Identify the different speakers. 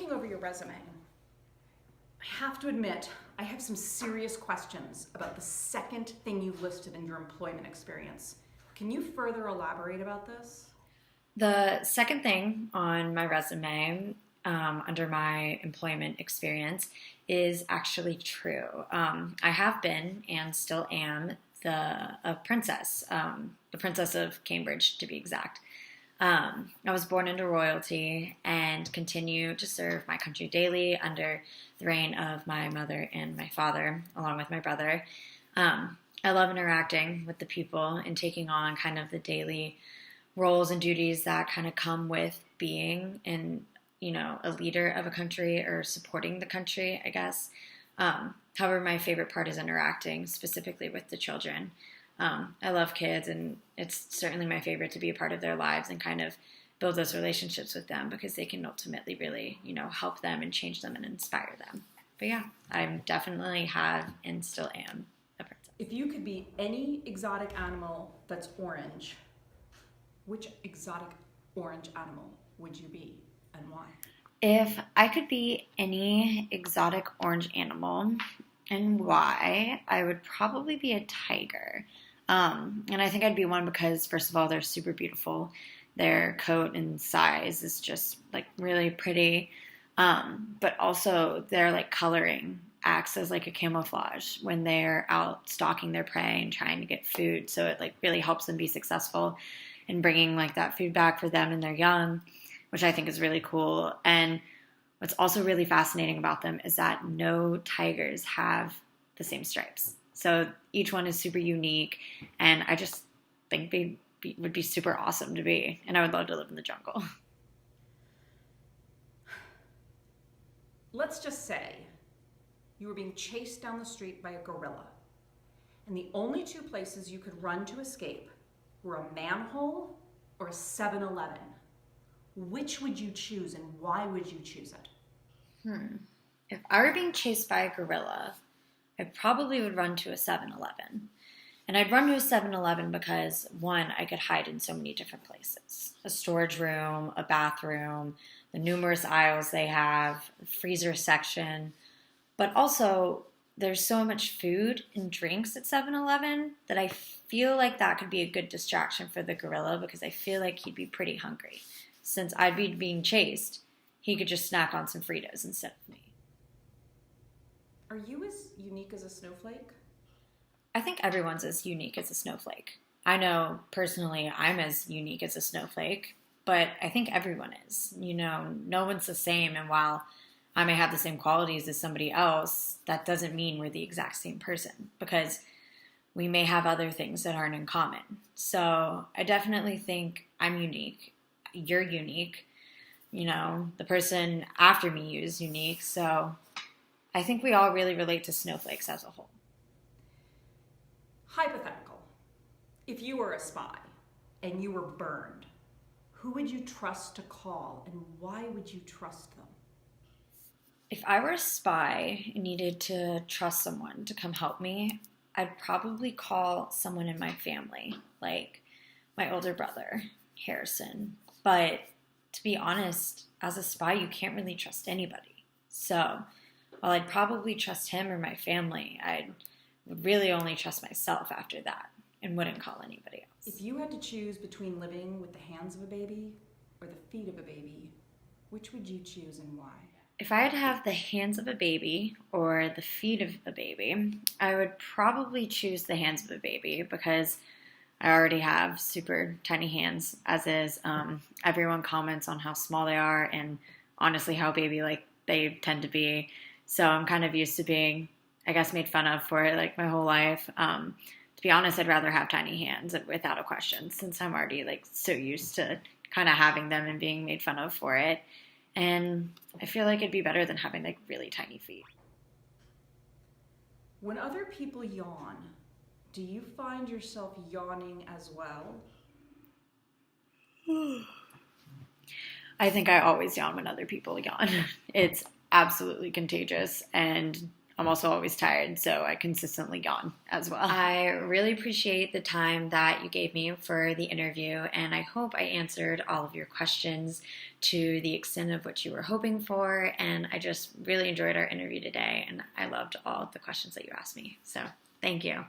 Speaker 1: looking over your resume, I have to admit, I have some serious questions about the second thing you've listed in your employment experience. Can you further elaborate about this?
Speaker 2: The second thing on my resume, under my employment experience, is actually true. I have been and still am a princess, the Princess of Cambridge to be exact. I was born into royalty and continue to serve my country daily under the reign of my mother and my father, along with my brother. I love interacting with the people and taking on kind of the daily roles and duties that kind of come with being a leader of a country or supporting the country, I guess. However, my favorite part is interacting specifically with the children. I love kids, and it's certainly my favorite to be a part of their lives and kind of build those relationships with them because they can ultimately really, help them and change them and inspire them. But yeah, I definitely have and still am a princess.
Speaker 1: If you could be any exotic animal that's orange, which exotic orange animal would you be and why?
Speaker 2: If I could be any exotic orange animal and why, I would probably be a tiger. And I think I'd be one because, first of all, they're super beautiful. Their coat and size is just like really pretty. But also their like coloring acts as like a camouflage when they're out stalking their prey and trying to get food. So it like really helps them be successful in bringing like that food back for them and their young, which I think is really cool. And what's also really fascinating about them is that no tigers have the same stripes. So each one is super unique, and I just think they would be super awesome to be, and I would love to live in the jungle.
Speaker 1: Let's just say you were being chased down the street by a gorilla, and the only two places you could run to escape were a manhole or a 7-Eleven. Which would you choose and why would you choose it?
Speaker 2: If I were being chased by a gorilla, I probably would run to a 7-Eleven. And I'd run to a 7-Eleven because, one, I could hide in so many different places. A storage room, a bathroom, the numerous aisles they have, the freezer section. But also, there's so much food and drinks at 7-Eleven that I feel like that could be a good distraction for the gorilla because I feel like he'd be pretty hungry. Since I'd be being chased, he could just snack on some Fritos instead of me.
Speaker 1: Are you as unique as a snowflake?
Speaker 2: I think everyone's as unique as a snowflake. I know personally I'm as unique as a snowflake, but I think everyone is. No one's the same, and while I may have the same qualities as somebody else, that doesn't mean we're the exact same person because we may have other things that aren't in common. So I definitely think I'm unique. You're unique. The person after me is unique. So I think we all really relate to snowflakes as a whole.
Speaker 1: Hypothetical. If you were a spy and you were burned, who would you trust to call and why would you trust them?
Speaker 2: If I were a spy and needed to trust someone to come help me, I'd probably call someone in my family, like my older brother, Harrison. But to be honest, as a spy, you can't really trust anybody. So while I'd probably trust him or my family, I would really only trust myself after that and wouldn't call anybody else.
Speaker 1: If you had to choose between living with the hands of a baby or the feet of a baby, which would you choose and why?
Speaker 2: If I had to have the hands of a baby or the feet of a baby, I would probably choose the hands of a baby because I already have super tiny hands, as is. Everyone comments on how small they are and honestly how baby-like they tend to be. So I'm kind of used to being, I guess, made fun of for it like my whole life. To be honest, I'd rather have tiny hands without a question since I'm already like so used to kind of having them and being made fun of for it. And I feel like it'd be better than having like really tiny feet.
Speaker 1: When other people yawn, do you find yourself yawning as well?
Speaker 2: I think I always yawn when other people yawn. It's absolutely contagious, and I'm also always tired, so I consistently yawn as well. I really appreciate the time that you gave me for the interview, and I hope I answered all of your questions to the extent of what you were hoping for, and I just really enjoyed our interview today, and I loved all of the questions that you asked me. So thank you.